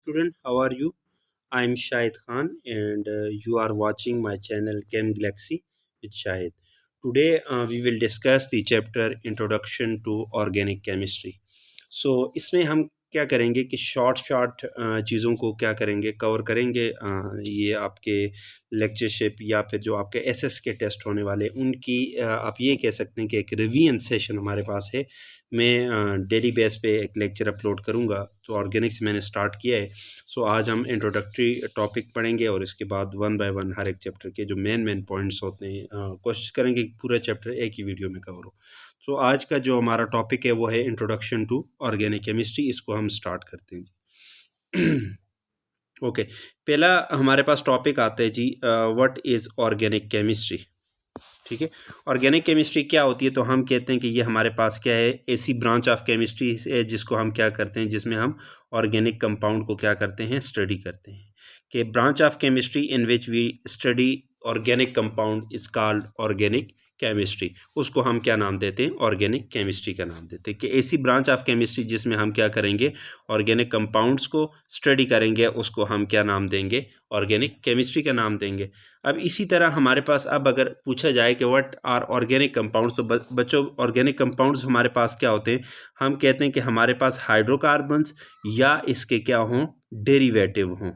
Student, how are you? I'm Shahid Khan, and you are watching my channel Chem Galaxy with Shahid. Today, we will discuss the chapter Introduction to Organic Chemistry. इसमें हम क्या करेंगे कि short short चीज़ों को क्या करेंगे cover करेंगे ये आपके लेक्चरशिप या फिर जो आपके एसएस के टेस्ट होने वाले उनकी आप ये कह सकते हैं कि एक रिवीजन सेशन हमारे पास है। मैं डेली बेस पे एक लेक्चर अपलोड करूँगा। तो ऑर्गेनिक्स मैंने स्टार्ट किया है। आज हम इंट्रोडक्टरी टॉपिक पढ़ेंगे और इसके बाद वन बाय वन हर एक चैप्टर के जो मेन पॉइंट्स होते हैं कोशिश करेंगे कि पूरा चैप्टर एक ही वीडियो में कवर हो। आज का जो हमारा टॉपिक है वो है इंट्रोडक्शन टू ऑर्गेनिक केमिस्ट्री। इसको हम स्टार्ट करते हैं जी। ओके, पहला हमारे पास टॉपिक आता है जी, व्हाट इज़ ऑर्गेनिक केमिस्ट्री। ठीक है, ऑर्गेनिक केमिस्ट्री क्या होती है? तो हम कहते हैं कि ये हमारे पास क्या है, ऐसी ब्रांच ऑफ केमिस्ट्री है जिसको हम क्या करते हैं, जिसमें हम ऑर्गेनिक कंपाउंड को क्या करते हैं, स्टडी करते हैं। कि branch of chemistry in which we study organic compound is called organic chemistry. उसको हम क्या नाम देते हैं, ऑर्गेनिक केमिस्ट्री का नाम देते हैं। कि ऐसी ब्रांच ऑफ केमिस्ट्री जिसमें हम क्या करेंगे, ऑर्गेनिक कंपाउंड्स को स्टडी करेंगे, उसको हम क्या नाम देंगे, ऑर्गेनिक केमिस्ट्री का नाम देंगे। अब इसी तरह हमारे पास अब अगर पूछा जाए कि व्हाट आर ऑर्गेनिक कंपाउंड्स, तो बच्चों ऑर्गेनिक कंपाउंड्स हमारे पास क्या होते हैं? हम कहते हैं कि हमारे पास हाइड्रोकार्बन्स या इसके क्या हों, डेरिवेटिव हों,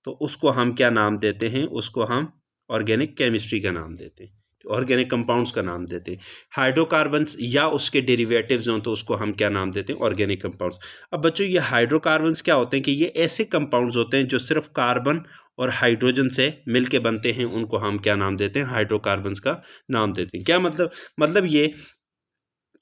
तो उसको हम क्या नाम देते हैं, उसको हम ऑर्गेनिक केमिस्ट्री का नाम देते हैं, ऑर्गेनिक कंपाउंड्स का नाम देते हैं। हाइड्रोकार्बन्स या उसके डेरिवेटिव्स हों तो उसको हम क्या नाम देते हैं, ऑर्गेनिक कंपाउंड्स। अब बच्चों ये हाइड्रोकार्बन्स क्या होते हैं कि ये ऐसे कंपाउंड्स होते हैं जो सिर्फ कार्बन और हाइड्रोजन से मिलके बनते हैं, उनको हम क्या नाम देते हैं, हाइड्रोकार्बन्स का नाम देते हैं। क्या मतलब ये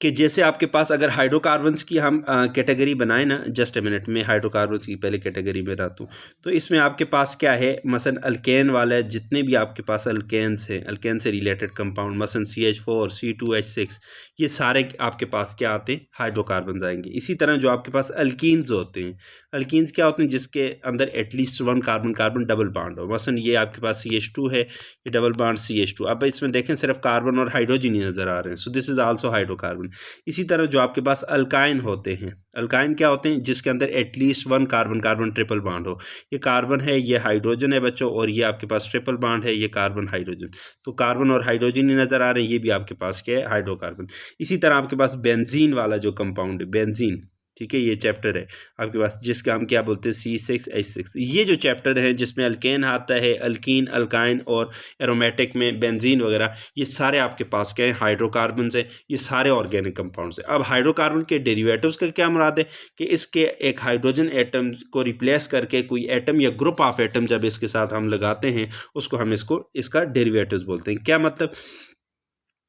कि जैसे आपके पास अगर हाइड्रोकार्बन्स की हम कैटेगरी बनाए ना, जस्ट ए मिनट में हाइड्रोकार्बन्स की पहले कैटेगरी में रहता हूँ। तो इसमें आपके पास क्या है, मसलन अल्केन वाला है, जितने भी आपके पास अल्केन्स हैं, अल्केन से रिलेटेड कंपाउंड, मसलन CH4 C2H6, ये सारे आपके पास क्या आते हैं, हाइड्रोकार्बन्स आएंगे। इसी तरह जो आपके पास अल्कीन्स होते हैं, अल्कीन्स क्या होते हैं, जिसके अंदर at least one carbon carbon double bond हो। मसलन ये आपके पास CH2 है, ये डबल बॉन्ड CH2। अब इसमें देखें सिर्फ कार्बन और हाइड्रोजन ही नजर आ रहे हैं, so this is also hydrocarbon. इसी तरह जो आपके पास अल्काइन होते हैं, अल्काइन क्या होते हैं, जिसके अंदर at least one carbon carbon triple bond हो। ये कार्बन है, ये हाइड्रोजन है बच्चों, और ये आपके पास ट्रिपल बॉन्ड है, ये कार्बन हाइड्रोजन। तो कार्बन और हाइड्रोजन ही नजर आ रहे हैं, ये भी आपके पास क्या है, हाइड्रोकार्बन। इसी तरह आपके पास बेंजीन वाला जो कंपाउंड है, बेंजीन, ठीक है, ये चैप्टर है आपके पास जिसका हम क्या बोलते हैं, C6H6। ये जो चैप्टर है जिसमें अल्केन आता है, अल्कीन, अल्काइन और एरोमेटिक में बेंजीन वगैरह, ये सारे आपके पास क्या है, हाइड्रोकार्बन है। ये सारे ऑर्गेनिक कंपाउंड्स हैं। अब हाइड्रोकार्बन के डेरिवेटिव्स का क्या मुराद है कि इसके एक हाइड्रोजन एटम को रिप्लेस करके कोई एटम या ग्रुप ऑफ एटम जब इसके साथ हम लगाते हैं, उसको हम इसका डेरिवेटिव्स बोलते हैं। क्या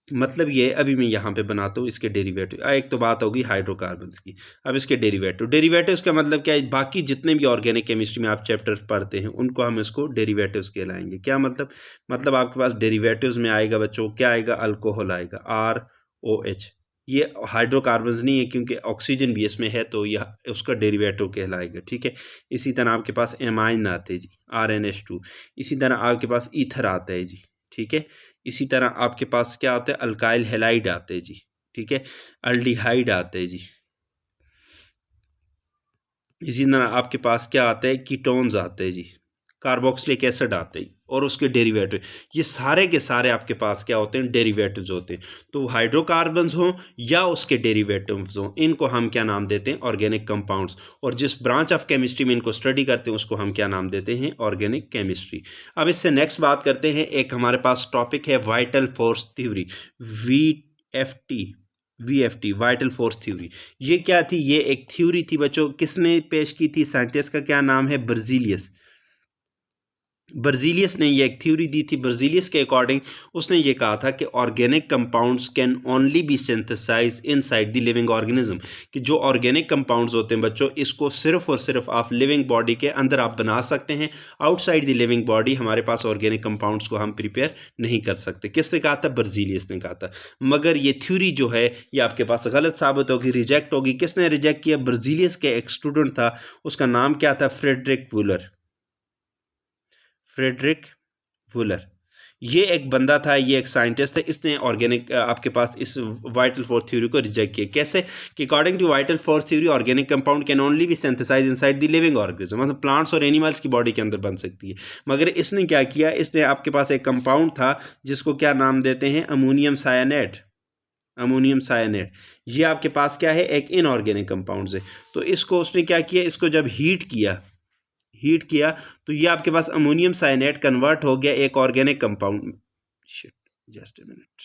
मतलब ये अभी मैं यहाँ पे बनाता हूँ इसके डेरिवेटिव। एक तो बात होगी हाइड्रोकार्बन्स की, अब इसके डेरिवेटिव्स का मतलब क्या है, बाकी जितने भी ऑर्गेनिक केमिस्ट्री में आप चैप्टर पढ़ते हैं उनको हम इसको डेरिवेटिव्स कहलाएंगे। क्या मतलब आपके पास डेरिवेटिव्स में आएगा बच्चों, क्या आएगा, अल्कोहल आएगा, ROH। ये हाइड्रोकार्बन्स नहीं है क्योंकि ऑक्सीजन भी इसमें है, तो यह उसका डेरिवेटिव कहलाएगा। ठीक है, इसी तरह आपके पास एमाइन आते हैं जी, RNH2। इसी तरह आपके पास ईथर आता है जी, ठीक है। इसी तरह आपके पास क्या होता है, अल्काइल हेलाइड आते हैं जी, ठीक है। अल्डिहाइड आते हैं जी। इसी तरह आपके पास क्या आता है, कीटोन्स आते हैं जी, कार्बोक्सिलिक एसिड आते हैं और उसके डेरिवेटिव। ये सारे के सारे आपके पास क्या होते हैं, डेरिवेटिव्स होते हैं। तो हाइड्रोकार्बन्स हों या उसके डेरिवेटिव्स हों, इनको हम क्या नाम देते हैं, ऑर्गेनिक कंपाउंड्स। और जिस ब्रांच ऑफ केमिस्ट्री में इनको स्टडी करते हैं उसको हम क्या नाम देते हैं, ऑर्गेनिक केमिस्ट्री। अब इससे नेक्स्ट बात करते हैं, एक हमारे पास टॉपिक है vital force theory, VFT, vital force theory. ये क्या थी, ये एक थ्योरी थी बच्चों, किसने पेश की थी, साइंटिस्ट का क्या नाम है, बर्जीलियस ने ये एक थ्योरी दी थी। बर्जीलियस के अकॉर्डिंग उसने ये कहा था कि organic compounds can only be synthesize inside the living organism. कि जो ऑर्गेनिक कंपाउंड्स होते हैं बच्चों, इसको सिर्फ और सिर्फ आप लिविंग बॉडी के अंदर आप बना सकते हैं, आउटसाइड द लिविंग बॉडी हमारे पास ऑर्गेनिक कंपाउंड्स को हम प्रिपेयर नहीं कर सकते। किसने कहा था, बर्जीलियस ने कहा था। मगर ये थ्योरी जो है ये आपके पास गलत साबित होगी, रिजेक्ट होगी। किसने रिजेक्ट किया, बर्जीलियस के एक स्टूडेंट था, उसका नाम क्या था, फ्रेडरिक वूलर। ये एक बंदा था, ये एक साइंटिस्ट था, इसने ऑर्गेनिक आपके पास इस वाइटल फोर्स थ्योरी को रिजेक्ट किया। कैसे कि according to vital force theory organic compound can only be synthesize inside the living organism, मतलब प्लांट्स और एनिमल्स की बॉडी के अंदर बन सकती है। मगर इसने क्या किया, इसने आपके पास एक कंपाउंड था जिसको क्या नाम देते हैं, अमोनियम साइनेट। अमोनियम साइनेट ये आपके पास क्या है, एक इनऑर्गेनिक कंपाउंड है। तो इसको उसने क्या किया, इसको जब हीट किया तो ये आपके पास अमोनियम साइनेट कन्वर्ट हो गया एक organic compound, just a minute,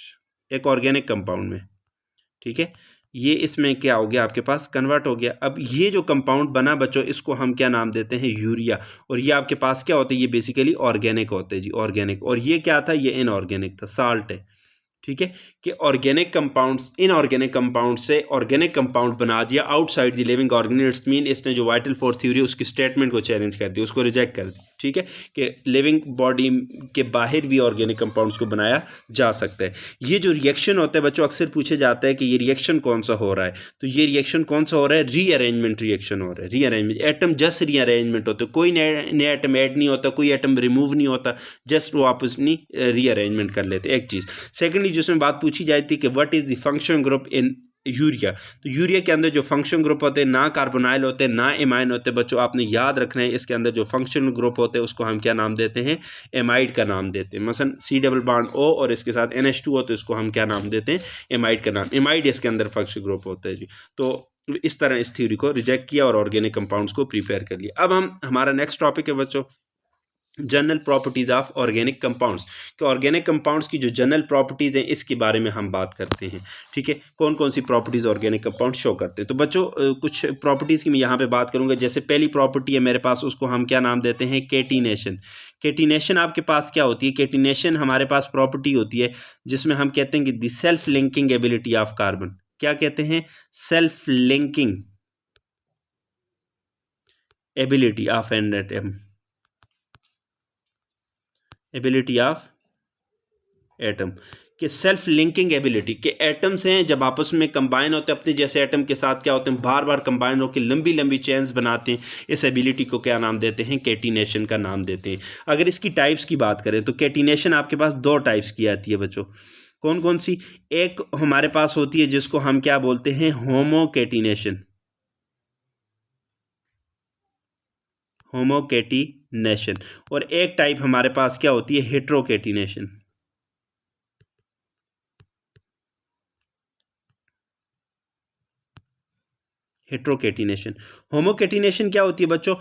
एक ऑर्गेनिक कंपाउंड में। ठीक है, ये इसमें क्या हो गया, आपके पास कन्वर्ट हो गया। अब ये जो कंपाउंड बना बच्चों, इसको हम क्या नाम देते हैं, यूरिया। और ये आपके पास क्या होता है, ये बेसिकली ऑर्गेनिक होते हैं जी, ऑर्गेनिक। और ये क्या था, ये इनऑर्गेनिक था, साल्ट है। ठीक है, कि ऑर्गेनिक कंपाउंड्स इनऑर्गेनिक कंपाउंड से ऑर्गेनिक कंपाउंड बना दिया outside the living organism, mean इसने जो वाइटल फोर्स थ्योरी उसकी स्टेटमेंट को चैलेंज कर दिया, उसको रिजेक्ट कर दिया। ठीक है, कि लिविंग बॉडी के बाहर भी ऑर्गेनिक कंपाउंड्स को बनाया जा सकता है। ये जो रिएक्शन होता है बच्चों, अक्सर पूछे जाता है कि ये रिएक्शन कौन सा हो रहा है, तो ये रिएक्शन कौन सा हो रहा है, रीअरेंजमेंट रिएक्शन हो रहा है। रीअरेंजमेंट, एटम जस्ट रीअरेंजमेंट होते, कोई नया एटम ऐड नहीं होता, कोई एटम रिमूव नहीं होता, जस्ट वो आप अपनी रीअरेंजमेंट कर लेते, एक चीज़। सेकेंडली जिसमें बात पूछी जाती है कि what is the function group in urea, तो यूरिया के अंदर जो फंक्शन ग्रुप होते हैं, ना कार्बोनाइल होते हैं ना एमाइन होते हैं बच्चों, आपने याद रखना है। इसके अंदर जो फंक्शनल ग्रुप होते हैं उसको हम क्या नाम देते हैं, एमाइड का नाम देते हैं। मसलन सी डबल बॉन्ड ओ और इसके साथ NH2 हो तो इसको हम क्या नाम देते हैं, एमाइड का नाम। एमाइड इसके अंदर फंक्शनल ग्रुप होता है जी। तो इस तरह इस थ्योरी को रिजेक्ट किया और ऑर्गेनिक कंपाउंड्स को प्रिपेयर कर लिया। अब हम हमारा नेक्स्ट टॉपिक है बच्चों, general properties of organic compounds. कि ऑर्गेनिक कंपाउंड्स की जो जनरल प्रॉपर्टीज हैं इसके बारे में हम बात करते हैं। ठीक है, कौन कौन सी प्रॉपर्टीज ऑर्गेनिक कंपाउंड शो करते हैं। तो बच्चों कुछ प्रॉपर्टीज की मैं यहाँ पे बात करूंगा। जैसे पहली प्रॉपर्टी है मेरे पास, उसको हम क्या नाम देते हैं, केटिनेशन। केटिनेशन आपके पास क्या होती है, केटिनेशन हमारे पास प्रॉपर्टी होती है जिसमें हम कहते हैं कि the self linking ability of carbon. क्या कहते हैं, self linking ability of an atom, ability of atom, कि सेल्फ लिंकिंग एबिलिटी के एटम्स हैं जब आपस में कंबाइन होते हैं अपने जैसे एटम के साथ, क्या होते हैं, बार बार कंबाइन होकर लंबी लंबी चेन्स बनाते हैं। इस एबिलिटी को क्या नाम देते हैं, केटिनेशन का नाम देते हैं। अगर इसकी टाइप्स की बात करें तो केटिनेशन आपके पास दो टाइप्स की आती है बच्चों। कौन कौन सी, एक हमारे पास होती है जिसको हम क्या बोलते हैं, होमोकेटिनेशन, होमोकेटिनेशन। और एक टाइप हमारे पास क्या होती है, हेट्रोकेटिनेशन, हेट्रोकेटिनेशन। होमोकेटिनेशन क्या होती है बच्चों,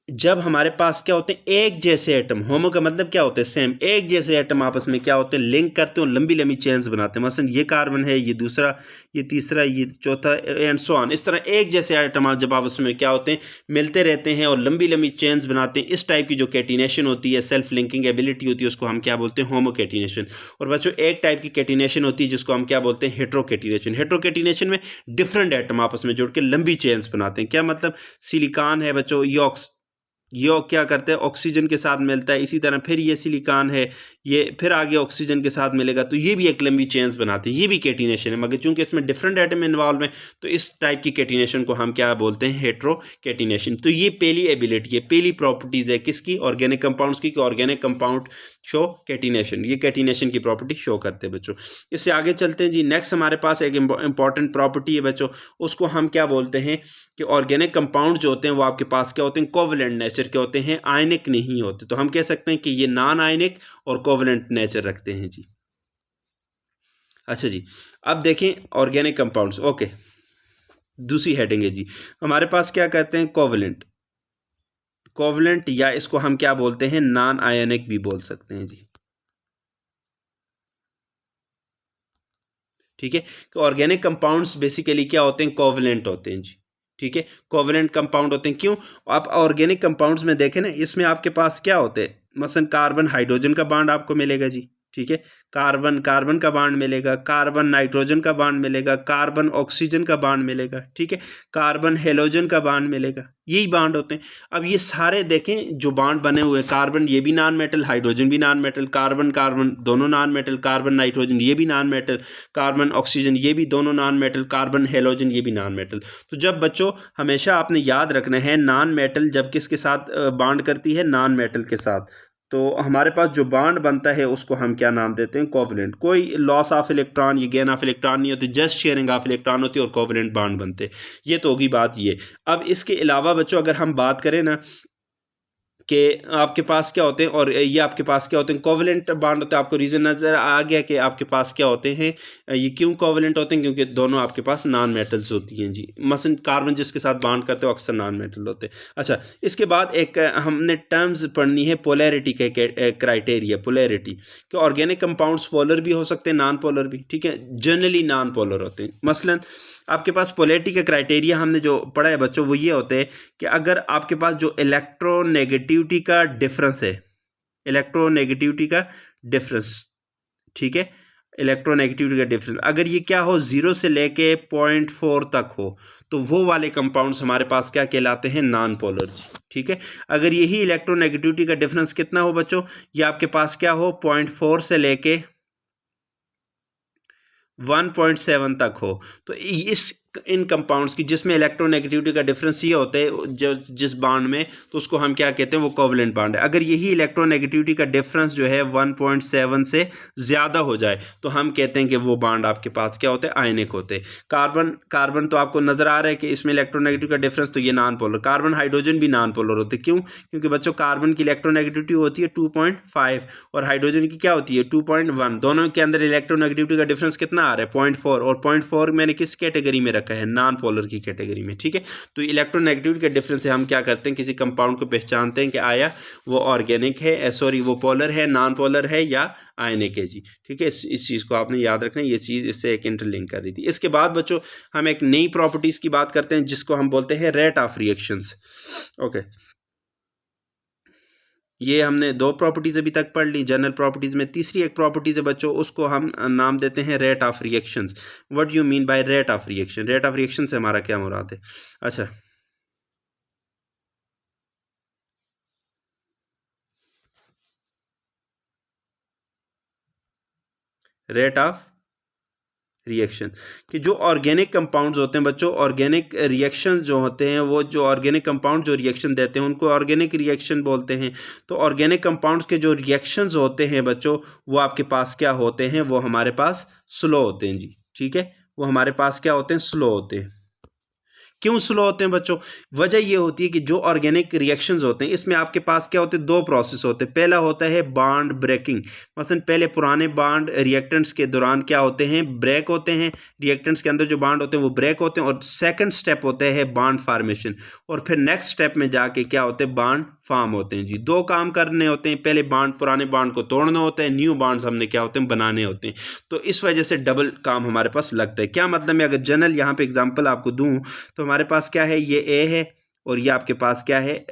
जब हमारे पास क्या होते हैं, एक जैसे एटम, होमो का मतलब क्या होता है, सेम, एक जैसे एटम आपस में क्या होते हैं, लिंक करते हैं और लंबी लंबी चेन्स बनाते हैं। मसलन ये कार्बन है, ये दूसरा, ये तीसरा, ये चौथा, एंड सो ऑन। इस तरह एक जैसे एटम जब आपस में क्या होते हैं, मिलते रहते हैं और लंबी लंबी चेन्स बनाते हैं। इस टाइप की जो कैटिनेशन होती है, सेल्फ लिंकिंग एबिलिटी होती है, उसको हम क्या बोलते हैं, होमोकेटिनेशन। और बच्चों एक टाइप की कैटिनेशन होती है जिसको हम क्या बोलते हैं, हेट्रोकेटिनेशन। हेट्रोकेटिनेशन में डिफरेंट एटम आपस में जुड़ के लंबी चेन्स बनाते हैं। क्या मतलब, सिलिकॉन है बच्चों, ये क्या करते हैं, ऑक्सीजन के साथ मिलता है, इसी तरह फिर ये सिलिकॉन है, ये फिर आगे ऑक्सीजन के साथ मिलेगा, तो ये भी एक लंबी चेन्स बनाते हैं। ये भी कैटिनेशन है, मगर चूंकि इसमें डिफरेंट एटम इन्वॉल्व हैं तो इस टाइप की कैटिनेशन को हम क्या बोलते हैं, हेट्रोकेटिनेशन। तो ये पहली एबिलिटी है, पहली प्रॉपर्टीज है किसकी, ऑर्गेनिक कंपाउंड्स की, ऑर्गेनिक कंपाउंड शो कैटिनेशन। ये कैटिनेशन की प्रॉपर्टी शो करते हैं बच्चों। इससे आगे चलते हैं जी। नेक्स्ट हमारे पास एक इंपॉर्टेंट प्रॉपर्टी है बच्चों, उसको हम क्या बोलते हैं कि ऑर्गेनिक कंपाउंड जो होते हैं वो आपके पास क्या होते हैं, कोवलेंट नेचर के होते हैं, आयनिक नहीं होते। तो हम कह सकते हैं कि ये नॉन आयनिक और कोवलेंट नेचर रखते हैं जी। अच्छा जी, अब देखें ऑर्गेनिक कंपाउंड्स। ओके, दूसरी हेडिंग है जी, हमारे पास क्या कहते हैं, कोवलेंट। कोवलेंट या इसको हम क्या बोलते हैं, नॉन आयनिक भी बोल सकते हैं जी। ठीक है, तो ऑर्गेनिक कंपाउंड्स बेसिकली क्या होते हैं, कोवलेंट होते हैं जी। ठीक है, कोवलेंट कंपाउंड होते हैं। क्यों, आप ऑर्गेनिक कंपाउंड्स में देखें ना, इसमें आपके पास क्या होते हैं, मसलन कार्बन हाइड्रोजन का बॉन्ड आपको मिलेगा जी। ठीक है, कार्बन कार्बन का बॉन्ड मिलेगा, कार्बन नाइट्रोजन का बॉन्ड मिलेगा, कार्बन ऑक्सीजन का बॉन्ड मिलेगा। ठीक है, कार्बन हेलोजन का बॉन्ड मिलेगा, यही बॉन्ड होते हैं। अब ये सारे देखें जो बॉन्ड बने हुए, कार्बन ये भी नॉन मेटल, हाइड्रोजन भी नॉन मेटल, कार्बन कार्बन दोनों नॉन मेटल, कार्बन नाइट्रोजन ये भी नॉन मेटल, कार्बन ऑक्सीजन ये भी दोनों नॉन मेटल, कार्बन हेलोजन ये भी नॉन मेटल। तो जब बच्चों हमेशा आपने याद रखना है, नॉन मेटल जब किसके साथ बॉन्ड करती है, नॉन मेटल के साथ, तो हमारे पास जो बॉन्ड बनता है उसको हम क्या नाम देते हैं, कोवलेंट। कोई लॉस ऑफ इलेक्ट्रॉन या गेन ऑफ इलेक्ट्रॉन नहीं होती, जस्ट शेयरिंग ऑफ इलेक्ट्रॉन होती है और कोवलेंट बॉन्ड बनते। ये तो होगी बात ये। अब इसके अलावा बच्चों अगर हम बात करें ना कि आपके पास क्या होते हैं और ये आपके पास क्या होते हैं, कोवलेंट बॉन्ड होते हैं। आपको रीज़न नज़र आ गया कि आपके पास क्या होते हैं, ये क्यों कोवलेंट होते हैं, क्योंकि दोनों आपके पास नॉन मेटल्स होती हैं जी। मसलन कार्बन जिसके साथ बॉन्ड करते हो अक्सर नॉन मेटल होते हैं। अच्छा, इसके बाद एक हमने टर्म्स पढ़नी है पोलैरिटी के क्राइटेरिया। पोलैरिटी कि ऑर्गेनिक कंपाउंड्स पोलर भी हो सकते हैं, नॉन पोलर भी, ठीक है। जनरली नॉन पोलर होते हैं। मसलन आपके पास पोलैरिटी का क्राइटेरिया हमने जो पढ़ा है बच्चों वो ये होते हैं कि अगर आपके पास जो इलेक्ट्रोनेगेटिविटी का डिफरेंस है, इलेक्ट्रोनेगेटिविटी का डिफरेंस, ठीक है, इलेक्ट्रोनेगेटिविटी का डिफरेंस अगर ये क्या हो 0 से लेके 0.4 तक हो तो वो वाले कंपाउंड्स हमारे पास क्या कहलाते हैं, नॉन पोलर, ठीक है। अगर यही इलेक्ट्रोनेगेटिविटी का डिफरेंस कितना हो बच्चों, ये आपके पास क्या हो 0.4 से लेके 1.7 तक हो, तो इस इन कंपाउंड्स की जिसमें इलेक्ट्रोनेगेटिविटी का डिफरेंस ये होता है जिस बॉन्ड में, तो उसको हम क्या कहते हैं, वो कोवलेंट बॉन्ड है। अगर यही इलेक्ट्रोनेगेटिविटी का डिफरेंस जो है 1.7 से ज़्यादा हो जाए तो हम कहते हैं कि वो बॉन्ड आपके पास क्या होते हैं, आयनिक होते हैं। कार्बन तो आपको नज़र आ रहा है कि इसमें इलेक्ट्रोनेगेटिव का डिफरेंस, तो ये नॉन पोलर। कार्बन हाइड्रोजन भी नॉन पोलर होते हैं। क्यों? क्योंकि बच्चों कार्बन की इलेक्ट्रोनेगेटिविटी होती है 2.5 और हाइड्रोजन की क्या होती है 2.1। दोनों के अंदर इलेक्ट्रोनेगेटिविटी का डिफरेंस कितना आ रहा है 0.4, और 0.4 मैंने किस कैटेगरी में रखा है, नॉन पोलर की कैटेगरी में, ठीक है। तो इलेक्ट्रोनेगेटिविटी के डिफरेंस से हम क्या करते हैं, किसी कंपाउंड को पहचानते हैं कि आया वो ऑर्गेनिक है, सॉरी वो पोलर है, नॉन पोलर है या आयनिक है जी, ठीक है। इस चीज़ को आपने याद रखना है, ये चीज़ इससे एक इंटरलिंक कर रही थी। इसके बाद बच्चों हम एक नई प्रॉपर्टीज़ की बात करते हैं जिसको हम बोलते हैं रेट ऑफ रिएक्शंस। ओके, ये हमने दो प्रॉपर्टीज अभी तक पढ़ ली जनरल प्रॉपर्टीज में। तीसरी एक प्रॉपर्टीज है बच्चों, उसको हम नाम देते हैं rate of reactions. What you mean by rate of reaction? Rate of reaction से हमारा क्या मुराद है? अच्छा, रेट ऑफ रिएक्शन कि जो ऑर्गेनिक कंपाउंड्स होते हैं बच्चों, ऑर्गेनिक रिएक्शन जो होते हैं, वो जो ऑर्गेनिक कंपाउंड जो रिएक्शन देते हैं उनको ऑर्गेनिक रिएक्शन बोलते हैं। तो ऑर्गेनिक कंपाउंड्स के जो रिएक्शंस होते हैं बच्चों, वो आपके पास क्या होते हैं, वो हमारे पास स्लो होते हैं जी, ठीक है। वो हमारे पास क्या होते हैं, स्लो होते हैं। क्यों स्लो होते हैं बच्चों? वजह ये होती है कि जो ऑर्गेनिक रिएक्शंस होते हैं इसमें आपके पास क्या होते हैं, दो प्रोसेस होते हैं। पहला होता है बॉन्ड ब्रेकिंग। मसलन पहले पुराने बॉन्ड रिएक्टेंट्स के दौरान क्या होते हैं, ब्रेक होते हैं। रिएक्टेंट्स के अंदर जो बॉन्ड होते हैं वो ब्रेक होते हैं, और सेकंड स्टेप होता है बॉन्ड फॉर्मेशन, और फिर नेक्स्ट स्टेप में जाके क्या होते हैं, बॉन्ड फॉर्म होते हैं जी। दो काम करने होते हैं, पहले बॉन्ड पुराने बॉन्ड को तोड़ना होता है, न्यू बॉन्ड्स हमने क्या होते हैं, बनाने होते हैं। तो इस वजह से डबल काम हमारे पास लगता है। क्या मतलब मैं अगर जनरल यहाँ पे एग्जांपल आपको दूं तो हमारे पास क्या है, ये ए है और ये आपके पास क्या है,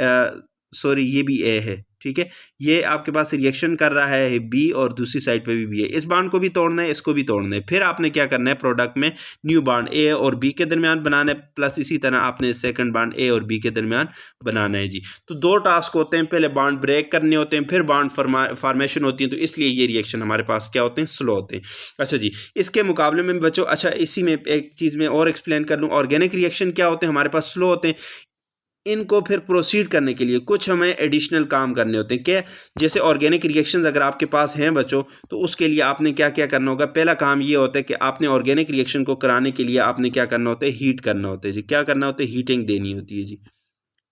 सॉरी ये भी ए है, ठीक है। ये आपके पास रिएक्शन कर रहा है बी और दूसरी साइड पे भी बी है। इस बॉन्ड को भी तोड़ना है, इसको भी तोड़ना है। फिर आपने क्या करना है, प्रोडक्ट में न्यू बॉन्ड ए और बी के दरमियान बनाना है, प्लस इसी तरह आपने सेकंड बॉन्ड ए और बी के दरमियान बनाना है जी। तो दो टास्क होते हैं, पहले बॉन्ड ब्रेक करने होते हैं, फिर बॉन्ड फॉर्मेशन होती है। तो इसलिए ये रिएक्शन हमारे पास क्या होते हैं, स्लो होते हैं। अच्छा जी, इसके मुकाबले में बच्चों, अच्छा इसी में एक चीज़ मैं और एक्सप्लेन कर लूँ, ऑर्गेनिक रिएक्शन क्या होते हैं, हमारे पास स्लो होते हैं। इनको फिर प्रोसीड करने के लिए कुछ हमें एडिशनल काम करने होते हैं। क्या? जैसे ऑर्गेनिक रिएक्शंस अगर आपके पास हैं बच्चों, तो उसके लिए आपने क्या क्या करना होगा। पहला काम ये होता है कि आपने ऑर्गेनिक रिएक्शन को कराने के लिए आपने क्या करना होता है, हीट करना होता है जी। क्या करना होता है, हीटिंग देनी होती है जी।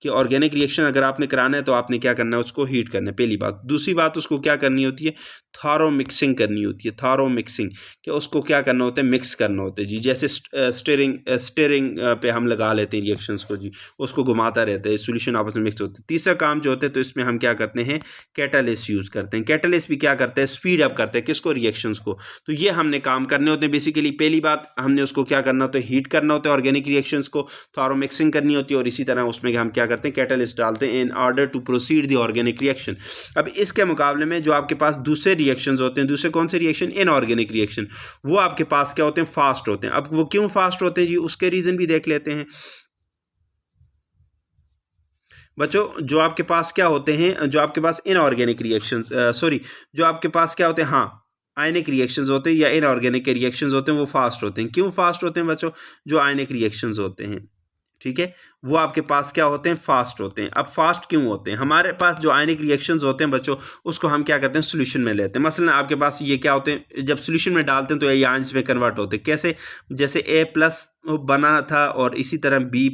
कि ऑर्गेनिक रिएक्शन अगर आपने कराना है तो आपने क्या करना है, उसको हीट करना है, पहली बात। दूसरी बात, उसको क्या करनी होती है, थारो मिक्सिंग करनी होती है। थारो मिक्सिंग कि उसको क्या करना होता है, मिक्स करना होता है जी। जैसे स्टेरिंग पे हम लगा लेते हैं रिएक्शंस को जी, उसको घुमाता रहता है, सॉल्यूशन आपस में मिक्स होता है। तीसरा काम जो होता है, तो इसमें हम क्या करते हैं, कैटालिस्ट यूज़ करते हैं। कैटालिस्ट भी क्या करते हैं, स्पीड अप करते हैं किसको, रिएक्शंस को। तो ये हमने काम करने होते हैं बेसिकली। पहली बात, हमने उसको क्या करना होता है, हीट करना होता है ऑर्गेनिक रिएक्शंस को, थारो मिक्सिंग करनी होती है, और इसी तरह उसमें हम क्या करते हैं, कैटालिस्ट डालते हैं in order to proceed the organic reaction. अब इसके मुकाबले में जो आपके पास दूसरे रिएक्शंस होते हैं, दूसरे कौन से रिएक्शन, इनऑर्गेनिक रिएक्शन, वो आपके पास क्या होते हैं, फास्ट होते हैं। अब वो क्यों फास्ट होते हैं जी, उसके रीजन भी देख लेते हैं बच्चों। जो आपके पास क्या होते हैं, जो आपके पास इनऑर्गेनिक रिएक्शंस, सॉरी, जो आपके पास क्या होते हैं, हाँ, आयनिक रिएक्शंस होते हैं या इनऑर्गेनिक के रिएक्शंस होते हैं, वो फास्ट होते हैं। क्यों फास्ट होते हैं बच्चों, जो आयनिक रिएक्शंस होते हैं, ठीक है, वो आपके पास क्या होते हैं, फास्ट होते हैं। अब फास्ट क्यों होते हैं, हमारे पास जो आयनिक रिएक्शंस होते हैं बच्चों, उसको हम क्या करते हैं, सोल्यूशन में लेते हैं। मसलन आपके पास ये क्या होते हैं, जब सोल्यूशन में डालते हैं तो ये आयंस में कन्वर्ट होते हैं। कैसे, जैसे ए प्लस बना था और इसी तरह बी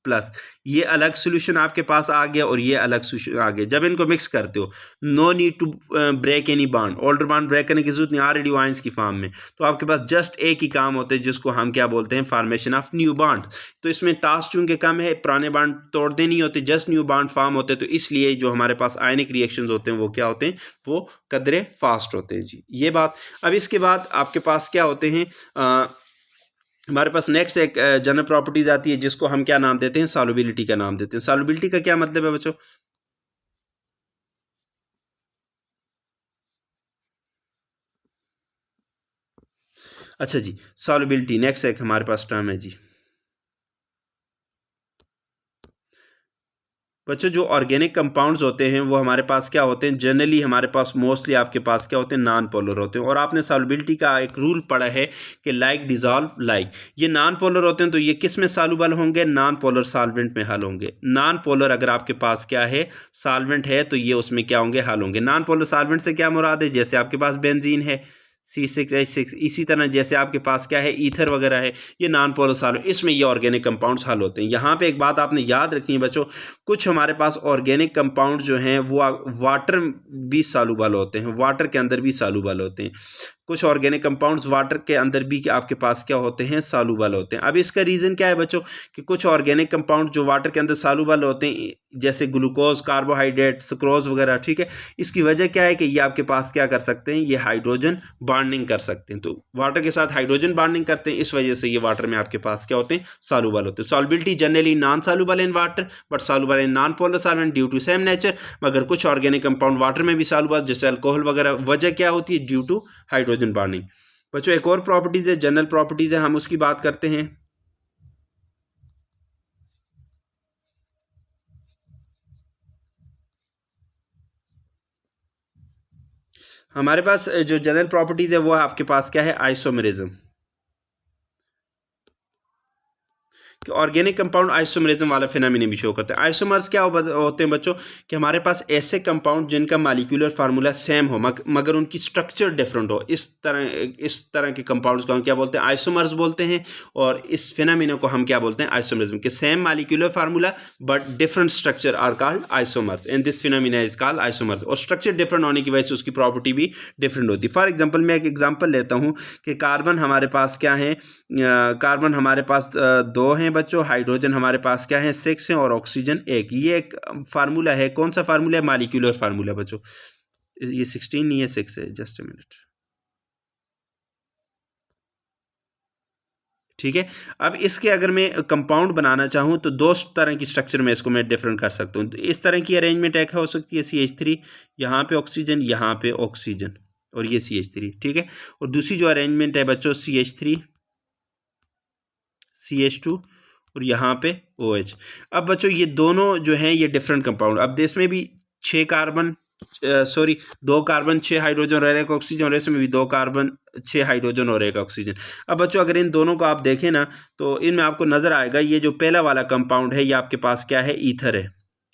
प्लस, ये अलग सोल्यूशन आपके पास आ गया और ये अलग सोल्यूशन आ गया। जब इनको मिक्स करते हो, no need to break any bond, older bond break करने की जरूरत नहीं, ऑलरेडी आयंस की फॉर्म में। तो आपके पास जस्ट एक ही काम होता है जिसको हम क्या बोलते हैं, फॉर्मेशन ऑफ न्यू बॉन्ड। तो इसमें टास्क चूंकि कम है, पुराने बॉन्ड तोड़ने नहीं होते, जस्ट न्यू बॉन्ड फॉर्म होते हैं। तो इसलिए जो हमारे पास आयनिक रिएक्शंस होते हैं वो क्या होते हैं, वो कदरे फास्ट होते हैं जी, ये बात। अब इसके बाद आपके पास क्या होते हैं, हमारे पास नेक्स्ट एक जनरल प्रॉपर्टीज आती है जिसको हम क्या नाम देते हैं, सॉल्युबिलिटी का नाम देते हैं। सॉल्युबिलिटी का क्या मतलब है बच्चों, अच्छा जी, सॉल्युबिलिटी नेक्स्ट एक हमारे पास टर्म है जी। बच्चों जो ऑर्गेनिक कंपाउंड्स होते हैं वो हमारे पास क्या होते हैं, जनरली हमारे पास मोस्टली आपके पास क्या होते हैं, नॉन पोलर होते हैं। और आपने सॉल्युबिलिटी का एक रूल पढ़ा है कि लाइक डिजॉल्व लाइक, ये नॉन पोलर होते हैं तो ये किस में सॉल्युबल होंगे, नॉन पोलर सॉल्वेंट में हल होंगे। नॉन पोलर अगर आपके पास क्या है, सॉल्वेंट है, तो ये उसमें क्या होंगे, हल होंगे। नॉन पोलर सॉल्वेंट से क्या मुराद है, जैसे आपके पास बेंजीन है C6H6, इसी तरह जैसे आपके पास क्या है, ईथर वगैरह है, ये नॉन पोलर सॉल्वेंट, इसमें ये ऑर्गेनिक कंपाउंड्स हल होते हैं। यहाँ पे एक बात आपने याद रखनी है बच्चों, कुछ हमारे पास ऑर्गेनिक कंपाउंड जो हैं वो वाटर भी सॉल्युबल होते हैं, वाटर के अंदर भी सॉल्युबल होते हैं। कुछ ऑर्गेनिक कंपाउंड्स वाटर के अंदर भी आपके पास क्या होते हैं, सॉल्युबल होते हैं। अब इसका रीज़न क्या है बच्चों, कि कुछ ऑर्गेनिक कंपाउंड जो वाटर के अंदर सॉल्युबल होते हैं, जैसे ग्लूकोज, कार्बोहाइड्रेट, सुक्रोज वगैरह, ठीक है, इसकी वजह क्या है कि ये आपके पास क्या कर सकते हैं, ये हाइड्रोजन बॉन्डिंग कर सकते हैं। तो वाटर के साथ हाइड्रोजन बॉन्डिंग करते हैं, इस वजह से ये वाटर में आपके पास क्या होते हैं, सॉल्युबल होते हैं। Solubility generally non soluble in water but soluble in non polar solvent due to same nature. मगर कुछ ऑर्गेनिक कंपाउंड वाटर में भी सॉल्युबल, जैसे अल्कोहल वगैरह, वजह क्या होती है, ड्यू टू हाइड्रोजन बॉन्डिंग। बच्चों एक और प्रॉपर्टीज है, जनरल प्रॉपर्टीज है, हम उसकी बात करते हैं। हमारे पास जो जनरल प्रॉपर्टीज है वो आपके पास क्या है, आइसोमेरिज्म। कि ऑर्गेनिक कंपाउंड आइसोमरिज्म वाला फिनोमिना भी शो करते हैं। आइसोमर्स क्या होते हैं बच्चों, कि हमारे पास ऐसे कंपाउंड जिनका मॉलिक्यूलर फार्मूला सेम हो मगर उनकी स्ट्रक्चर डिफरेंट हो, इस तरह के कंपाउंड्स को हम क्या बोलते हैं, आइसोमर्स बोलते हैं। और इस फिनोमिना को हम क्या बोलते हैं, आइसोमरिज्म। के same molecular formula but different structure are called isomers, and this phenomena is called isomers. और स्ट्रक्चर डिफरेंट होने की वजह से उसकी प्रॉपर्टी भी डिफरेंट होती है। फॉर एग्जाम्पल मैं एक एग्जाम्पल लेता हूँ कि कार्बन हमारे पास क्या है, कार्बन हमारे पास दो हैं बच्चों, हाइड्रोजन हमारे पास क्या है, 6 है, और ऑक्सीजन एक। ये एक फार्मूला है, कौन सा फार्मूला है, मॉलिक्यूलर फार्मूला बच्चों। ये 16 नहीं है, 6 है, जस्ट अ मिनट, ठीक है। अब इसके अगर मैं कंपाउंड बनाना चाहूँ तो दो तरह की स्ट्रक्चर में इसको मैं डिफरेंट कर सकता हूँ। तो इस तरह की अरेंजमेंट एक हो सकती है, CH3, यहाँ पे ऑक्सीजन, यहाँ पे ऑक्सीजन, और ये CH3, ठीक है। और दूसरी जो अरेंजमेंट है बच्चों, CH3, CH2, और यहाँ पे OH। अब बच्चों ये दोनों जो हैं ये डिफरेंट कंपाउंड। अब इसमें भी 6 कार्बन, सॉरी 2 कार्बन 6 हाइड्रोजन और एक ऑक्सीजन, और इसमें भी 2 कार्बन 6 हाइड्रोजन और एक ऑक्सीजन। अब बच्चों अगर इन दोनों को आप देखें ना, तो इनमें आपको नजर आएगा ये जो पहला वाला कंपाउंड है ये आपके पास क्या है, ईथर है,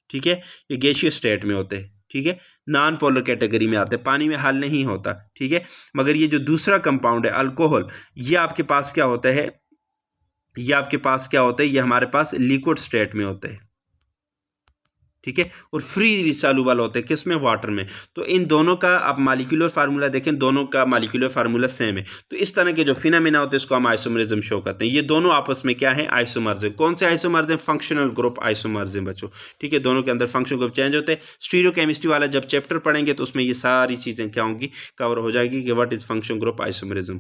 ठीक है। ये गैसियस स्टेट में होते हैं, ठीक है, नॉन पोलर कैटेगरी में आते हैं, पानी में हल नहीं होता, ठीक है। मगर ये जो दूसरा कंपाउंड है अल्कोहल, ये आपके पास क्या होता है, ये आपके पास क्या होता है, ये हमारे पास लिक्विड स्टेट में होते हैं, ठीक है। और फ्री सॉल्युबल होते हैं किसमें, वाटर में। तो इन दोनों का आप मॉलिक्यूलर फार्मूला देखें, दोनों का मॉलिक्यूलर फार्मूला सेम है। तो इस तरह के जो फिनोमेना होते हैं इसको हम आइसोमरिज्म शो करते हैं। ये दोनों आपस में क्या है, आइसोमर्स है। कौन से आइसोमर्स हैं, फंक्शनल ग्रुप आइसोमर्स हैं बच्चों, ठीक है। दोनों के अंदर फंक्शनल ग्रुप चेंज होते हैं। स्टीरियोकेमिस्ट्री वाला जब चैप्टर पढ़ेंगे तो उसमें ये सारी चीज़ें क्या होंगी, कवर हो जाएगी कि what is functional group isomerism.